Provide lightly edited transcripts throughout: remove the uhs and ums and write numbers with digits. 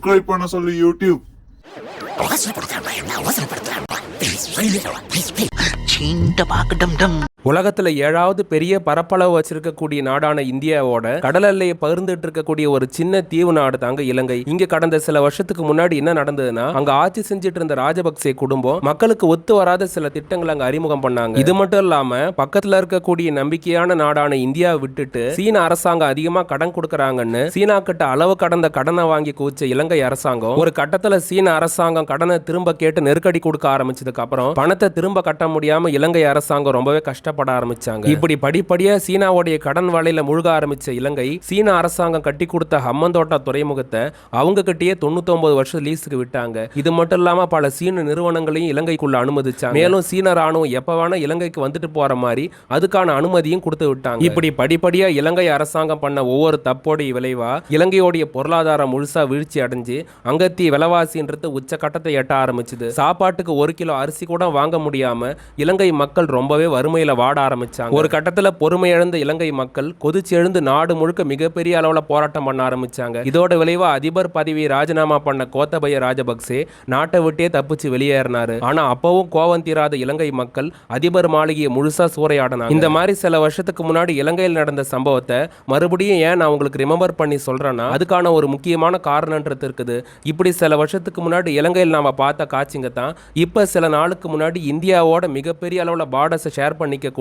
Subscribe பண்ண சொல்லு YouTube. உலகத்துல 7வது பெரிய பரப்பளவு வச்சிருக்கக்கூடிய நாடான இந்தியாவோட கடல் எல்லையை பகிர்ந்துட்டு இருக்கக்கூடிய ஒரு சின்ன தீவு நாடு தாங்க இலங்கை. இங்க கடந்த சில வருஷத்துக்கு முன்னாடி என்ன நடந்ததுன்னா, அங்க ஆட்சி செஞ்சுட்டு இருந்த ராஜபக்சே குடும்பம் மக்களுக்கு ஒத்து வராத சில திட்டங்களை அங்க அறிமுகம் பண்ணாங்க. இது மட்டும் இல்லாம பக்கத்துல இருக்கக்கூடிய நம்பிக்கையான நாடான இந்தியாவை விட்டுட்டு சீன அரசாங்கம் அதிகமா கடன் கொடுக்கறாங்கன்னு சீனா கிட்ட அளவு கடந்த கடனை வாங்கி குவிச்ச இலங்கை அரசாங்கம் ஒரு கட்டத்துல சீன அரசாங்கம் கடனை திரும்ப கேட்டு நெருக்கடி கொடுக்க ஆரம்பிச்சதுக்கு அப்புறம் பணத்தை திரும்ப கட்ட முடியாம இலங்கை அரசாங்கம் ரொம்பவே கஷ்டப்பட ஆரம்பிச்சாங்க. இப்படி படிப்படியா சீனாவுடைய கடன் வலையில முழுக ஆரம்பிச்ச இலங்கை சீன அரசாங்கம் கட்டி கொடுத்த ஹம்மந்தோட்டா துறைமுகத்தை அவங்க கிட்டயே 99 வருஷம் லீஸுக்கு விட்டாங்க. இது மட்டும் இல்லாம பல சீன நிறுவனங்களையும் இலங்கைக்குள்ள அனுமதிச்சாங்க. மேலும் சீன ராணுவம் எப்ப வேணா இலங்கைக்கு வந்துட்டு போற மாதிரி அதுக்கான அனுமதியும் கொடுத்து விட்டாங்க. இப்படி படிப்படியா இலங்கை அரசாங்கம் பண்ண ஒவ்வொரு தப்போடைய விளைவா இலங்கையோடைய பொருளாதாரம் முழுசா வீழ்ச்சி அடைஞ்சு அங்கத்தி விலைவாசின்றது உச்சக்கட்டத்தை எட்ட ஆரம்பிச்சது. சாப்பாட்டுக்கு 1 கிலோ அரிசி கூட வாங்க முடியாம இலங்கை மக்கள் ரொம்பவே வறுமையில வாட ஆரம்பிச்சாங்க. ஒரு கட்டத்துல பொறுமை இழந்த இலங்கை மக்கள் கொதிச்சு எழுந்து நாடு முழுக்க மிகப்பெரிய அளவுல போராட்டம் பண்ண ஆரம்பிச்சாங்க. இதோட விளைவா அதிபர் பதவியை ராஜினாமா பண்ண கோத்தபய ராஜபக்சே நாட்டை விட்டே தப்பிச்சு வெளியேறினாரு. ஆனா அப்பவும் கோவம் தீராத இலங்கை மக்கள் அதிபர் மாளிகையை முழுசா சூறையாடினாங்க. இந்த மாதிரி சில வருஷத்துக்கு முன்னாடி இலங்கையில் நடந்த சம்பவத்தை மறுபடியும் ஏன் நான் உங்களுக்கு ரிமெம்பர் பண்ணி சொல்றேன்னா, அதுக்கான ஒரு முக்கியமான காரணம்ன்றது இருக்குது. இப்படி சில வருஷத்துக்கு முன்னாடி இலங்கையில் நாம பார்த்த காட்சிங்க தான் இப்ப சில நாளுக்கு முன்னாடி இந்தியாவோட மிகப்பெரிய அளவுல பார்டர்ஸை ஷேர் பண்ணிக்கக்கூடிய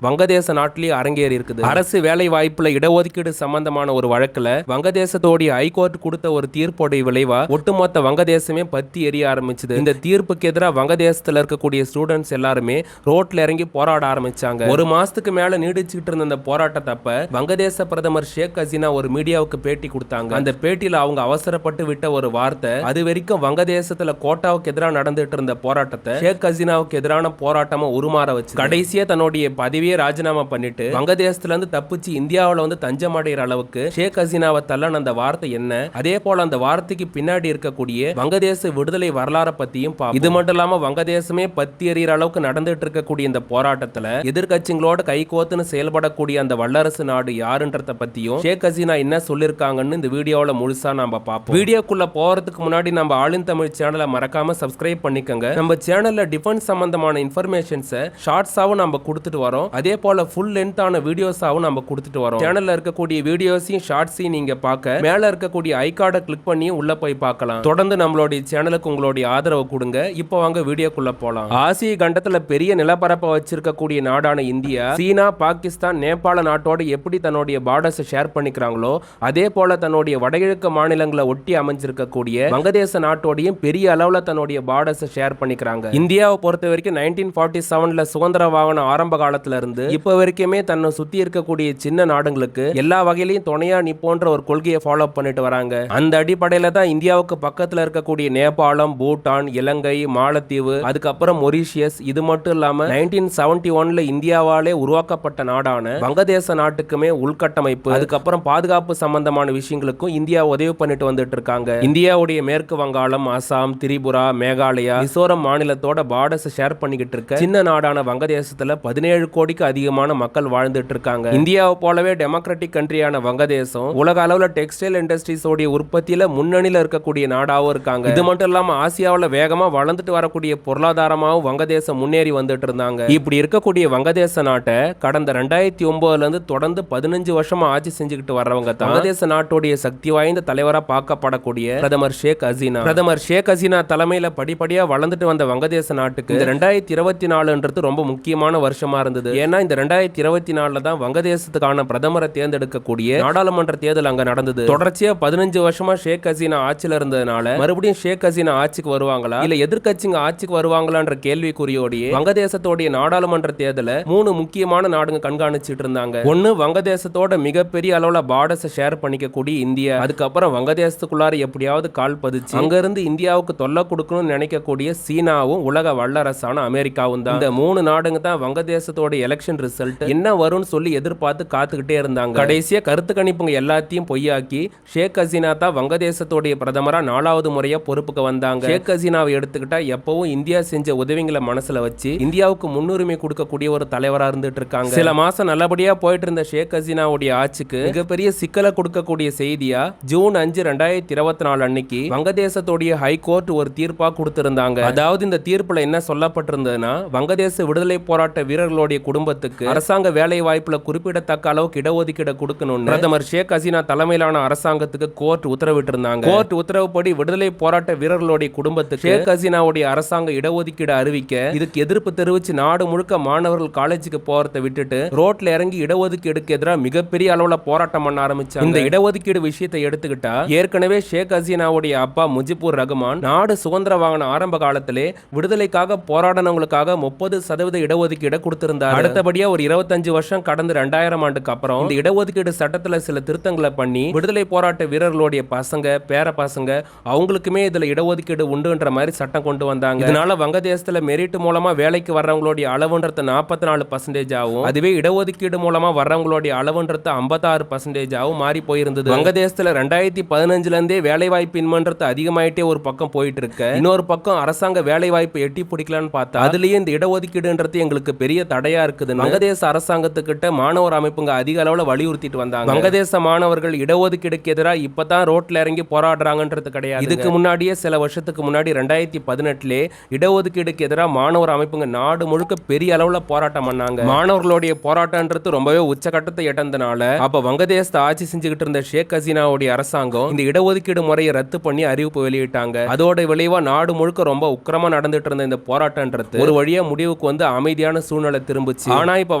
வங்கதேச நாட்டிலேயே அரங்கேறி இருக்குது. அரசு வேலை வாய்ப்புல இடஒதுக்கீடு சம்பந்தமான ஒரு வழக்குல வங்கதேசத்தோடைய ஹைகோர்ட் கொடுத்த ஒரு தீர்ப்போடைய விளைவா ஒட்டுமொத்த வங்கதேசமே பத்தி எரிய ஆரம்பிச்சது. இந்த தீர்ப்புக்கு எதிராக வங்கதேசத்துல இருக்கக்கூடிய ஸ்டூடெண்ட்ஸ் எல்லாருமே ரோட்ல இறங்கி போராட ஆரம்பிச்சாங்க. ஒரு மாசத்துக்கு மேல நீடிச்சுக்கிட்டு இருந்த இந்த போராட்டத்தப்ப வங்கதேச பிரதமர் ஷேக் ஹசீனா ஒரு மீடியாவுக்கு பேட்டி கொடுத்தாங்க. அந்த பேட்டியில அவங்க அவசரப்பட்டு விட்ட ஒரு வார்த்தை அது வரைக்கும் வங்கதேசத்துல கோட்டாவுக்கு எதிராக நடந்துட்டு இருந்த போராட்டத்தை ஷேக் ஹசீனாவுக்கு எதிரான போராட்டமா உருமாற வச்சு கடைசியா தன்னுடைய பதவியை ராஜினாமா பண்ணிட்டு வங்கதேசத்துல இருந்து தப்பிச்சு இந்தியாவுல வந்து தஞ்சம் அடைகிற அளவுக்கு ஷேக் ஹசீனாவை தள்ளன அந்த வார்த்தை என்ன, அதே போல அந்த வார்த்தைக்கு பின்னாடி இருக்கக்கூடிய வங்கதேச விடுதலை வரலாறை பத்தியும் இது மட்டும் இல்லாம வங்கதேசமே பத்தி எறிகிற அளவுக்கு நடந்துட்டு இருக்கக்கூடிய இந்த போராட்டத்துல எதிர்கட்சிகளோட கைகோத்துன்னு செயல்படக்கூடிய அந்த வல்லரசு நாடு யாருன்றத பத்தியும் ஷேக் ஹசீனா என்ன சொல்லிருக்காங்கன்னு இந்த வீடியோல முழுசா நாம பார்ப்போம். வீடியோக்குள்ள போறதுக்கு முன்னாடி நம்ம ஆலின் தமிழ் சேனலை மறக்காம சப்ஸ்கிரைப் பண்ணிக்கோங்க. நம்ம சேனல்ல டிஃபென்ஸ் சம்பந்தமான இன்ஃபர்மேஷன்ஸை ஷார்ட்ஸாவும் நம்ம கொடுத்துட்டு வரோம். அதே போல ஃபுல் லென்த்தான வீடியோஸாவும் நம்ம கொடுத்துட்டு வரோம். சேனல்ல இருக்கக்கூடிய வீடியோஸையும் ஷார்ட்ஸையும் நீங்க பார்க்க மேல இருக்கக்கூடிய ஐகார்டை கிளிக் பண்ணி உள்ள போய் பார்க்கலாம். தொடர்ந்து நம்மளுடைய சேனலுக்கு உங்களுடைய ஆதரவு கொடுங்க. இப்போ வாங்க வீடியோக்குள்ள போலாம். ஆசிய கண்டத்துல பெரிய நிலப்பரப்பை வச்சிருக்கக்கூடிய நாடான இந்தியா சீனா, பாகிஸ்தான், நேபாள நாட்டோட எப்படி தன்னுடைய பார்டர்ஸை ஷேர் பண்ணிக்கிறாங்களோ அதே போல தன்னுடைய வடகிழக்கு மாநிலங்களை ஒட்டி அமைஞ்சிருக்கக்கூடிய வங்கதேச நாட்டோடையும் பெரிய அளவுல தன்னுடைய பார்டர்ஸை ஷேர் பண்ணிக்கிறாங்க. இந்தியாவை பொறுத்த வரைக்கும் 1947ல சுதந்திர வாகன ஆரம்ப காலத்துல இருந்து இப்ப வரைக்குமே தன்னை சுத்தி இருக்கக்கூடிய சின்ன நாடுகளுக்கு எல்லா வகையிலையும் துணையா நிப்போன்ற ஒரு கொள்கையை ஃபாலோ பண்ணிட்டு வராங்க. அந்த அடிப்படையில தான் இந்தியாவுக்கு பக்கத்துல இருக்கக்கூடிய நேபாளம், பூட்டான், இலங்கை, மாலத்தீவு, அதுக்கப்புறம் மொரீஷியஸ், இது மட்டும் இல்லாம 1971ல இந்தியாவாலே உருவாக்கப்பட்ட நாடான வங்கதேச நாட்டுக்குமே உள்கட்டமைப்பு, அதுக்கப்புறம் பாதுகாப்பு சம்பந்தமான விஷயங்களுக்கும் இந்தியா உதவி பண்ணிட்டு வந்துட்டு இருக்காங்க. இந்தியாவுடைய மேற்கு வங்காளம், அசாம், திரிபுரா, மேகாலயா, மிசோரம் மாநிலத்தோட பார்டர்ஸ் ஷேர் பண்ணிக்கிட்டு இருக்க சின்ன நாடான வங்கதேசத்துல 17 கோடிக்கு அதிகமான மக்கள் வாழ்ந்துட்டு இருக்காங்க. இந்தியாவை போலவே டெமோக்ராட்டிக் கண்ட்ரியான வங்கதேசம் உலக அளவுல டெக்ஸ்டைல் இண்டஸ்ட்ரீஸ் உடைய உற்பத்தியில முன்னணியில இருக்கக்கூடிய நாடாவும் இருக்காங்க. இது மட்டும் இல்லாம ஆசியாவுல வேகமா வளர்ந்துட்டு வரக்கூடிய பொருளாதாரமாவும் வங்கதேசம் முன்னேறி வந்துட்டு இருந்தாங்க. இப்படி இருக்கக்கூடிய வங்கதேச நாட்டை கடந்த 2009ல இருந்து தொடர்ந்து 15 வருஷமா ஆட்சி செஞ்சுக்கிட்டு வர்றவங்க தான் வங்கதேச நாட்டுடைய சக்தி வாய்ந்த தலைவரா பார்க்கப்படக்கூடிய பிரதமர் ஷேக் ஹசீனா. பிரதமர் ஷேக் ஹசீனா தலைமையில படிப்படியா வளர்ந்துட்டு வந்த வங்கதேச நாட்டுக்கு இந்த 2024ன்றது ரொம்ப முக்கியமான வருஷமா இருந்தது. ஏன்னா இந்த 2024ல தான் வங்கதேசத்துக்கான பிரதமரை தேர்ந்தெடுக்கக்கூடிய நாடாளுமன்ற தேர்தல் அங்க நடந்தது. தொடர்ச்சியா 15 வருஷமா ஷேக் ஹசீனா ஆட்சியில இருந்ததுனால மறுபடியும் ஷேக் ஹசீனா ஆட்சிக்கு வருவாங்களா இல்ல எதிர்க்கட்சிங்க ஆட்சிக்கு வருவாங்களான்ற கேள்விக்குறியோடைய வங்கதேசத்தோடைய நாடாளுமன்ற தேர்தலை 3 முக்கியமான நாடுங்க கண்காணிச்சிட்டு இருந்தாங்க. ஒன்னு வங்கதேசத்தோட மிகப்பெரிய அளவுல பார்டர்ஸ் ஷேர் பண்ணிக்கக்கூடிய இந்தியா, அதுக்கப்புறம் வங்கதேசத்துக்குள்ளார எப்படியாவது கால் பதிச்சு அங்க இருந்து இந்தியாவுக்கு தொல்லை கொடுக்கணும்னு நினைக்கக்கூடிய சீனாவும் உலக வல்லரசான அமெரிக்காவும் தான். இந்த 3 நாடுங்க தான் வங்கதேச வங்கதேசத்தோட எலெக்ஷன் ரிசல்ட் என்ன வரும்னு சொல்லி எதிர்பார்த்து காத்துக்கிட்டே இருந்தாங்க. கடைசியா கருத்து கணிப்புங்க எல்லாத்தையும் பொய்யாக்கி ஷேக் ஹசீனா தான் வங்கதேசத்தோடைய பிரதமரா 4வது முறையா பொறுப்புக்கு வந்தாங்க. ஷேக் ஹசீனாவை எடுத்துக்கிட்டா எப்பவும் இந்தியா செஞ்ச உதவிகளை மனசுல வச்சு இந்தியாவுக்கு முன்னுரிமை கொடுக்கக்கூடிய ஒரு தலைவரா இருந்துட்டு இருக்காங்க. சில மாசம் நல்லபடியா போயிட்டு இருந்த ஷேக் ஹசீனாவுடைய ஆட்சிக்கு மிகப்பெரிய சிக்கலை கொடுக்கக்கூடிய செய்தியா ஜூன் 5, 2024 அன்னைக்கு வங்கதேசத்தோடைய ஹைகோர்ட் ஒரு தீர்ப்பா கொடுத்திருந்தாங்க. அதாவது இந்த தீர்ப்புல என்ன சொல்லப்பட்டிருந்ததுன்னா, வங்கதேச விடுதலை போராட்ட வீரர்களுடைய குடும்பத்துக்கு அரசாங்க வேலை வாய்ப்புல குறிப்பிடத்தக்க அளவுக்கு இடஒதுக்கீடு கொடுக்கணும்னு பிரதமர் ஷேக் ஹசீனா தலைமையிலான அரசாங்கத்துக்கு கோர்ட் உத்தரவிட்டு இருந்தாங்க. கோர்ட் உத்தரவுப்படி விடுதலை போராட்ட வீரர்களுடைய குடும்பத்துக்கு ஷேக் ஹசீனாவுடைய அரசாங்க இடஒதுக்கீடு அறிவிக்க இதுக்கு எதிர்ப்பு தெரிவிச்சு நாடு முழுக்க மாணவர்கள் காலேஜுக்கு போறதை விட்டுட்டு ரோட்ல இறங்கி இடஒதுக்கீடுக்கு எதிராக மிகப்பெரிய அளவுல போராட்டம் பண்ண ஆரம்பிச்சாங்க. இந்த இடஒதுக்கீடு விஷயத்தை எடுத்துக்கிட்டா ஏற்கனவே ஷேக் ஹசீனாவுடைய அப்பா முஜிபுர் ரஹ்மான் நாடு சுதந்திர வாங்கின ஆரம்ப காலத்திலே விடுதலைக்காக போராடினவங்களுக்காக 30% இடஒதுக்கீடு கொடுத்திருந்தார். அடுத்தபடியா ஒரு 25 வருஷம் கடந்து 2000 ஆண்டுக்கு அப்புறம் இந்த இடஒதுக்கீடு சட்டத்துல சில திருத்தங்களை பண்ணி விடுதலை போராட்ட வீரர்களுடைய பசங்க பேர பசங்க அவங்களுக்குமே இதுல இடஒதுக்கீடு உண்டுன்ற மாதிரி சட்டம் கொண்டு வந்தாங்க. இதனால வங்கதேசத்துல மெரிட் மூலமா வேலைக்கு வர்றவங்களுடைய அளவுன்றது 44% ஆகும். அதுவே இடஒதுக்கீடு மூலமா வர்றவங்களுடைய அளவுன்றது 56% ஆகும் மாறி போயிருந்தது. வங்கதேசத்துல 2015 இருந்தே வேலை வாய்ப்பு இன்மன்றது அதிகமாயிட்டே ஒரு பக்கம் போயிட்டு இருக்கு. இன்னொரு பக்கம் அரசாங்க வேலை வாய்ப்பு எட்டி பிடிக்கலான்னு பார்த்தா அதுலயே இந்த இடஒதுக்கீடுன்றது எங்களுக்கு பெரிய தடையா இருக்குது. வங்கதேச அரசாங்கத்துக்கிட்ட மாணவர் அமைப்புங்க அதிக அளவுல வலியுறுத்திட்டு வந்தாங்க. வங்கதேச மாணவர்கள் இடஒதுக்கீடுக்கு எதிராக இப்பதான் ரோட்ல இறங்கி போராடுறாங்கன்றது கிடையாது. இதுக்கு முன்னாடியே சில வருஷத்துக்கு முன்னாடி 2018 இடஒதுக்கீடுக்கு எதிராக மாணவர் அமைப்புங்க நாடு முழுக்க பெரிய அளவுல போராட்டம் பண்ணாங்க. மாணவர்களுடைய போராட்டம்ன்றது ரொம்பவே உச்சகட்டத்தை எட்டந்தனால அப்ப வங்கதேசத்தை ஆட்சி செஞ்சுக்கிட்டு இருந்த ஷேக் ஹசீனாவுடைய அரசாங்கம் இந்த இடஒதுக்கீடு முறையை ரத்து பண்ணி அறிவிப்பு வெளியிட்டாங்க. அதோட விளைவா நாடு முழுக்க ரொம்ப உக்கிரமா நடந்துட்டு இருந்த இந்த போராட்டம்ன்றது ஒரு வழியா முடிவுக்கு வந்து அமைதியான சூழ்நிலை திரும்பிச்சு. ஆனா இப்ப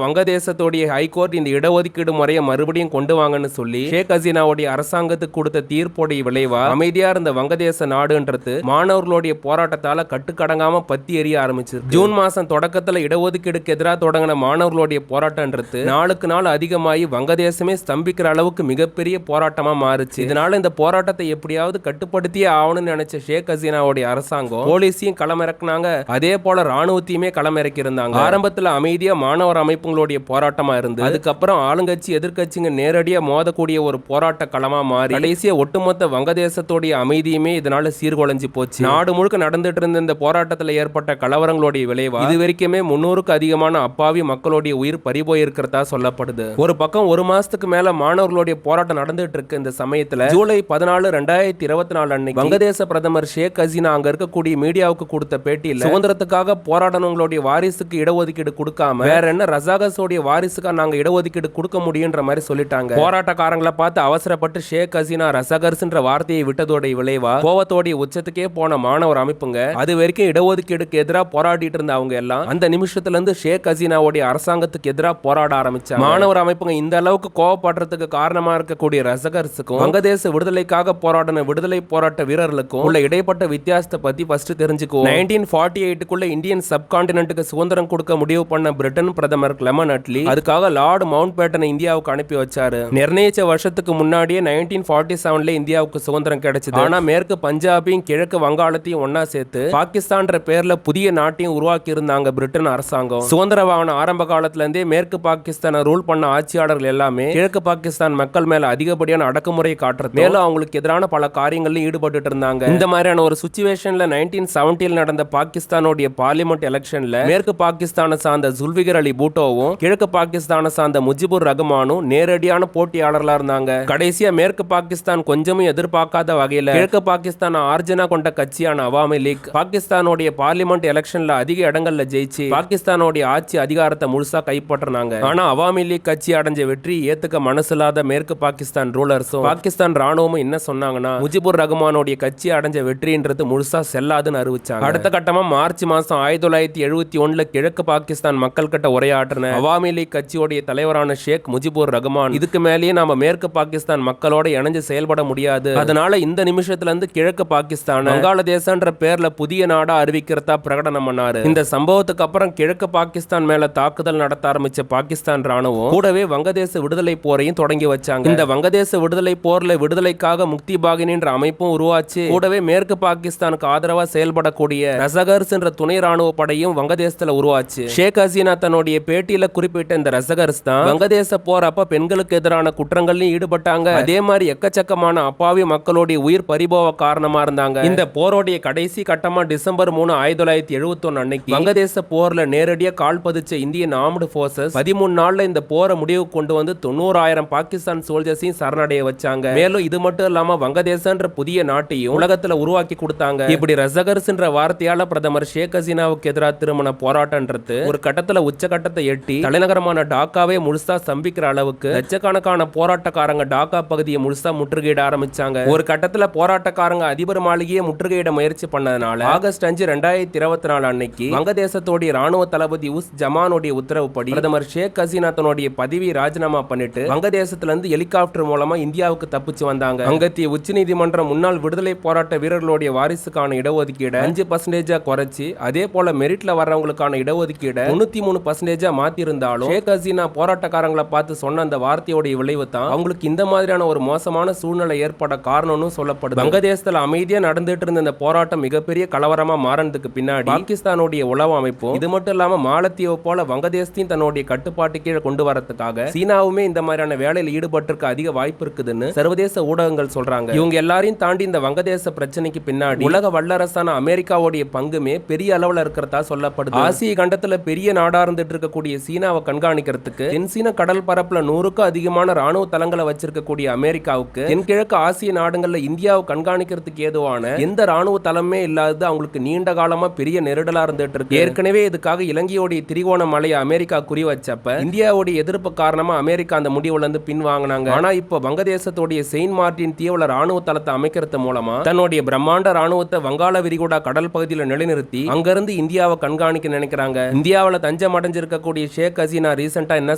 வங்கதேசத்தோடைய ஹைகோர்ட் இந்த இடஒதுக்கீடு முறையை மறுபடியும் கொண்டு வாங்கன்னு சொல்லி ஷேக் ஹசீனாவுடைய அரசாங்கத்துக்கு கொடுத்த தீர்ப்போடைய விளைவா அமைதியா இருந்த வங்கதேச நாடுன்றது மாணவர்களுடைய போராட்டத்தால கட்டுக்கடங்காம பத்தி எரிய ஆரம்பிச்சு. ஜூன் மாசம் தொடக்கத்துல இடஒதுக்கீடுக்கு எதிராக தொடங்கின மாணவர்களுடைய போராட்டம்ன்றது நாளுக்கு நாள் அதிகமாகி வங்கதேசமே ஸ்தம்பிக்கிற அளவுக்கு மிகப்பெரிய போராட்டமா மாறுச்சு. இதனால இந்த போராட்டத்தை எப்படியாவது கட்டுப்படுத்தியே ஆகணும்னு நினைச்ச ஷேக் ஹசீனாவுடைய அரசாங்கம் போலீஸையும் களமிறக்குனாங்க, அதே போல ராணுவத்தையுமே களமிறக்கி இருந்தாங்க. ஆரம்பத்துல அமைதியா மாணவர் அமைப்புகளுடைய போராட்டமா இருந்து அதுக்கப்புறம் ஆளுங்கட்சி எதிர்கட்சிங்க நேரடியா மோதக்கூடிய ஒரு போராட்ட களமா மாறி கடைசியா ஒட்டுமொத்த வங்கதேசத்தோடைய அமைதியுமே இதனால சீர்குலைஞ்சு போச்சு. நாடு முழுக்க நடந்துட்டு இருந்த இந்த போராட்டத்தில் ஏற்பட்ட கலவரங்களுடைய விளைவா இது வரைக்குமே 300க்கு அதிகமான அப்பாவி மக்களுடைய உயிர் பறிபோய் இருக்கிறதா சொல்லப்படுது. ஒரு பக்கம் ஒரு மாசத்துக்கு மேல மாணவர்களுடைய போராட்டம் நடந்துட்டு இருக்கு. இந்த சமயத்துல ஜூலை 14, 2024 அன்னைக்கு வங்கதேச பிரதமர் ஷேக் ஹசீனா அங்க இருக்கக்கூடிய மீடியாவுக்கு கொடுத்த பேட்டியில சுதந்திரத்துக்காக போராடனவங்களுடைய வாரிசுக்கு இடஒதுக்கீடு கொடுக்காம வேற என்ன ரசாகஸோடைய வாரிசுக்கு நாங்க இடஒதுக்கீடு கொடுக்க முடியுன்ற மாதிரி சொல்லிட்டாங்க. போராட்டக்காரங்களை பார்த்து அவசரப்பட்டு ஷேக் ஹசீனா ரசாகர்ஸ்ன்ற வார்த்தையை விட்டதோட விளைவா கோவத்தோடைய உச்சத்துக்கே போன மாணவர் அமைப்புங்க அது வரைக்கும் இடஒதுக்கீடுக்கு எதிராக போராடிட்டு இருந்த அவங்க எல்லாம் அந்த நிமிஷத்துல இருந்து ஷேக் ஹசீனாவுடைய அரசாங்கத்துக்கு எதிராக போராட ஆரம்பிச்சாங்க. மாணவர் அமைப்புங்க இந்த அளவுக்கு கோவப்படுறதுக்கு காரணமா இருக்கக்கூடிய ரசகர்ஸுக்கும் வங்கதேச விடுதலைக்காக போராடின விடுதலை போராட்ட வீரர்களுக்கும் உள்ள இடைப்பட்ட வித்தியாசத்தை பத்தி ஃபர்ஸ்ட் தெரிஞ்சுக்குவோம். 1948க்குள்ள இந்தியன் சப்கான்டினென்ட்டுக்கு சுதந்திரம் கொடுக்க முடிவு பண்ண பிரிட்டன் பிரதமர் கிளெமெண்ட் அட்லி அதுக்காக லார்ட் மவுண்ட் பேட்டனை இந்தியாவுக்கு அனுப்பி வச்சாரு. நிர்ணயிச்ச வருஷத்துக்கு முன்னாடியே 1947 இந்தியாவுக்கு சுதந்திரம் கிடைச்சது. ஆனா மேற்கு பஞ்சாபையும் கிழக்கு வங்காளத்தையும் ஒன்னா சேர்த்து பாகிஸ்தான்ற பேர்ல புதிய நாட்டையும் உருவாக்கி இருந்தாங்க பிரிட்டன் அரசாங்கம். சுதந்திர வாகன ஆரம்ப காலத்துல இருந்தே மேற்கு பாகிஸ்தானை ரூல் பண்ண ஆட்சியாளர்கள் எல்லாமே கிழக்கு பாகிஸ்தான் மக்கள் மேல அதிகப்படியான அடக்குமுறை காட்டுறது மேலும் அவங்களுக்கு எதிரான பல காரியங்கள்ல ஈடுபட்டு இருந்தாங்க. இந்த மாதிரியான ஒரு சிச்சுவேஷன்ல 1970 நடந்த பாகிஸ்தானுடைய பார்லிமெண்ட் எலெக்ஷன்ல மேற்கு பாகிஸ்தானை சார்ந்த ஜுல்ஃபிகர் அலி பூட்டோவும் கிழக்கு பாகிஸ்தானை சார்ந்த முஜிபுர் ரஹ்மானும் நேரடியான போட்டியாளர்களா இருந்தாங்க. கடைசியா மேற்கு பாகிஸ்தான் கொஞ்சமும் எதிர்பார்க்காத வகையில கிழக்கு பாகிஸ்தான் ஆர்ஜனா கொண்ட கட்சியான அவாமி லீக் பாகிஸ்தானுடைய பார்லிமெண்ட் எலெக்ஷன்ல அதிக இடங்கள்ல ஜெயிச்சு பாகிஸ்தானுடைய ஆட்சி அதிகாரத்தை முழுசா கைப்பற்றினாங்க. ஆனா அவாமி லீக் கட்சி அடைஞ்ச வெற்றி ஏத்துக்க மனசில்லாத மேற்கு பாகிஸ்தான் ரூலர்ஸும் பாகிஸ்தான் ராணுவமும் என்ன சொன்னாங்கன்னா முஜிபுர் ரஹ்மானுடைய கட்சி அடைஞ்ச வெற்றின்றது முழுசா செல்லாதுன்னு அறிவிச்சாங்க. அடுத்த கட்டமா மார்ச் மாசம் 1971 கிழக்கு பாகிஸ்தான் மக்கள் கிட்ட உரையாற்றின அவாமி லீக் கட்சியோடைய தலைவரான ஷேக் முஜிபுர் ரஹ்மான் இதுக்கு மேலேயே நாம மேற்கு பாகிஸ்தான் மக்களோட இணைஞ்சு செயல்பட முடியாது, அதனால இந்த நிமிஷத்துல இருந்து கிழக்கு பாகிஸ்தான் வங்காளதேசன்ற பேர்ல புதிய நாடா அறிவிக்கிறதா பிரகடனம் பண்ணாரு. இந்த சம்பவத்துக்கு அப்புறம் கிழக்கு பாகிஸ்தான் மேல தாக்குதல் நடத்த ஆரம்பிச்ச பாகிஸ்தான் ராணுவம் கூடவே வங்கதேச விடுதலை போரையும் தொடங்கி வச்சாங்க. இந்த வங்கதேச விடுதலை போர்ல விடுதலைக்காக முக்தி பாகினின்ற அமைப்பும் உருவாச்சு. கூடவே மேற்கு பாகிஸ்தானுக்கு ஆதரவா செயல்படக்கூடிய ரசகர்ஸ் என்ற துணை ராணுவ படையும் வங்கதேசத்துல உருவாச்சு. ஷேக் ஹசீனா தன்னுடைய பேட்டியில குறிப்பிட்ட இந்த ரசகர்ஸ் தான் வங்கதேச போர் அப்ப பெண்களுக்கு எதிரான குற்றங்கள்லயும் ஈடுபட்டாங்க. அதே மாதிரி எக்கச்சக்கமான அப்பாவி மக்களுடைய உயிர் பறிபோக காரணமா இருந்தாங்க. இந்த போரோடைய கடைசி கட்டமா டிசம்பர் 3, 1971 அன்னைக்கு வங்கதேச போர்ல நேரடியா கால் பதிச்ச இந்தியன் ஆர்ம்டு போர்சஸ் 13 நாள்ல இந்த போரை முடிவு கொண்டு வந்து 90,000 பாகிஸ்தான் சோல்ஜர்ஸையும் சரணடைய வச்சாங்க. மேலும் இது மட்டும் இல்லாம வங்கதேசன்ற புதிய நாட்டையும் உலகத்துல உருவாக்கி கொடுத்தாங்க. இப்படி ரசகர்ஸ்ன்ற வார்த்தையால பிரதமர் ஷேக் ஹசீனாவுக்கு எதிராக திருமண போராட்டம்ன்றது ஒரு கட்டத்துல உச்சகட்டத்தை எட்டி தலைநகரமான டாக்காவே முழுசா ஸ்தம்பிக்கிற அளவுக்கு லட்சக்கணக்கான போராட்டக்காரங்க டாக்கா பகுதியை முழுசா முற்றுகையிட ஆரம்பிச்சாங்க. ஒரு கட்டத்துல போராட்டக்காரங்க அதிபர் மாளிகையை முற்றுகையிட முயற்சி பண்ணதுனால ஆகஸ்ட் 5, 2024 அன்னைக்கு வங்கதேசத்தோடைய ராணுவ தளபதி உஸ் ஜமானுடைய உத்தரவுப்படி பிரதமர் ஷேக் ஹசீனா தன்னுடைய பதவியை ராஜினாமா பண்ணிட்டு வங்கதேசத்துல இருந்து ஹெலிகாப்டர் மூலமா இந்தியாவுக்கு தப்பிச்சு வந்தாங்க. அங்கத்திய உச்சநீதிமன்றம் முன்னாள் விடுதலை போராட்ட வீரர்களுடைய வாரிசுக்கான இடஒதுக்கீடு 5% குறைச்சி அதே போல மெரிட்ல வர்றவங்களுக்கான இடஒதுக்கீடு 93% மாத்தி இருந்தாலும் ஷேக் ஹசீனா போராட்டக்காரங்களை பார்த்து சொன்ன அந்த வார்த்தையோடைய விளைவு தான் அவங்களுக்கு இந்த மாதிரியான ஒரு மோசமான சூழ்நிலை ஏற்பட காரணம்னு சொல்லப்படுது. வங்கதேசத்துல அமைதியா நடந்துட்டு இருந்த இந்த போராட்டம் மிகப்பெரிய கலவரமா மாறினதுக்கு பின்னாடி பாகிஸ்தானுடைய உளவு அமைப்பும் இது மட்டும் இல்லாம மாலத்தீவு போல வங்கதேசத்தையும் தன்னுடைய கட்டுப்பாட்டு கீழே கொண்டு வரதுக்காக சீனாவுமே இந்த மாதிரியான வேலையில் ஈடுபட்டிருக்க அதிக வாய்ப்பு இருக்குதுன்னு சர்வதேச ஊடகங்கள் சொல்றாங்க. இவங்க எல்லாரையும் தாண்டி இந்த வங்கதேச பிரச்சனைக்கு பின்னாடி உலக வல்லரசான அமெரிக்காவுடைய பங்குமே பெரிய அளவுல இருக்கிறதா சொல்லப்படுது. ஆசிய கண்டத்துல பெரிய நாடா இருந்துட்டு இருக்கக்கூடிய சீனாவை கண்காணிக்கிறதுக்கு தென்சீன கடல் பரப்புல 100க்கும் அதிகமான ராணுவ தளங்களை வச்சிருக்கக்கூடிய அமெரிக்காவுக்கு தென்கிழக்கு ஆசிய நாடுகள்ல இந்தியாவை கண்காணிக்கிறதுக்கு ஏதுவான எந்த ராணுவ தளமே இல்லாதது அவங்களுக்கு நீண்ட காலமா பெரிய நெருடலா இருந்துட்டு இருக்கு. ஏற்கனவே இதுக்காக இலங்கையோடைய திரிகோணமலையை அமெரிக்கா குறி வச்சப்ப இந்தியாவுடைய எதிர்ப்பு காரணமா அமெரிக்கா அந்த முடிவுல இருந்து பின் வாங்கினாங்க. ஆனா இப்ப வங்கதேசத்துடைய செயின்ட் மார்டின் தீவுல ராணுவ தளத்தை அமைக்கிறது மூலமா தன்னுடைய பிரம்மாண்ட ராணுவத்தை வங்காள விரிகுடா கடல் பகுதியில் நிலைநிறுத்தி அங்கிருந்து இந்தியாவை கண்காணிக்க நினைக்கிறாங்க. இந்தியாவில தஞ்சம் அடைஞ்சிருக்கக்கூடிய ஷேக் ஹசீனா ரீசெண்டா என்ன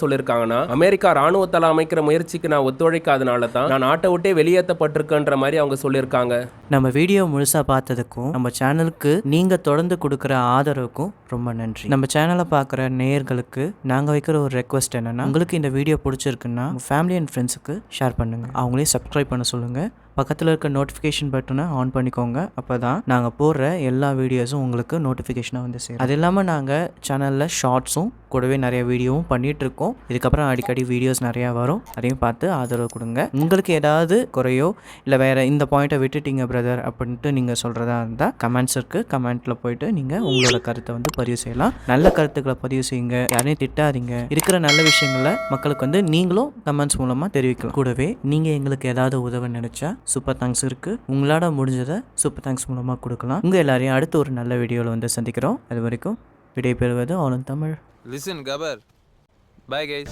சொல்லிருக்காங்கன்னா, அமெரிக்கா ராணுவ தளம் அமைக்கிற முயற்சிக்கு நான் ஒத்துழைக்காதனால தான் நான் நாட்டை விட்டே வெளியேற்றப்பட்டிருக்கன்ற மாதிரி அவங்க சொல்லியிருக்காங்க. நம்ம வீடியோ முழுசா பார்த்ததுக்கும் நம்ம சேனலுக்கு நீங்க தொடர்ந்து கொடுக்குற ஆதரவுக்கும் ரொம்ப நன்றி. நம்ம சேனலை பார்க்குற நேயர்களுக்கு நாங்கள் வைக்கிற ஒரு ரெக்வஸ்ட் என்னன்னா, உங்களுக்கு இந்த வீடியோ பிடிச்சிருக்குன்னா ஃபேமிலி அண்ட் ஃப்ரெண்ட்ஸுக்கு ஷேர் பண்ணுங்க, அவங்களையும் சப்ஸ்கிரைப் பண்ண சொல்லுங்க, பக்கத்தில் இருக்க நோட்டிஃபிகேஷன் பட்டனை ஆன் பண்ணிக்கோங்க. அப்போ தான் நாங்கள் போடுற எல்லா வீடியோஸும் உங்களுக்கு நோட்டிஃபிகேஷனாக வந்து சேரும். அது இல்லாமல் நாங்கள் சேனலில் ஷார்ட்ஸும் கூடவே நிறைய வீடியோவும் பண்ணிகிட்ருக்கோம். இதுக்கப்புறம் அடிக்கடி வீடியோஸ் நிறையா வரும், அதையும் பார்த்து ஆதரவு கொடுங்க. உங்களுக்கு ஏதாவது குறையோ இல்லை வேறு இந்த பாயிண்ட்டை விட்டுட்டீங்க பிரதர் அப்படின்ட்டு நீங்கள் சொல்கிறதா இருந்தால் கமெண்ட்ஸ் இருக்குது, கமெண்ட்டில் போயிட்டு நீங்கள் உங்களோட கருத்தை வந்து பதிவு செய்யலாம். நல்ல கருத்துக்களை பதிவு செய்யுங்க, யாரையும் திட்டாதீங்க. இருக்கிற நல்ல விஷயங்களை மக்களுக்கு வந்து நீங்களும் கமெண்ட்ஸ் மூலமாக தெரிவிக்கலாம். கூடவே நீங்கள் எங்களுக்கு ஏதாவது உதவ நினச்சா சூப்பர் தேங்க்ஸ் இருக்குது, உங்களால் முடிஞ்சதை சூப்பர் தேங்க்ஸ் மூலமாக கொடுக்கலாம். உங்கள் எல்லாரையும் அடுத்து ஒரு நல்ல வீடியோவில் வந்து சந்திக்கிறோம். அது வரைக்கும் விடைபெறுவது all in Tamil. Listen, Gabbar. Bye, guys.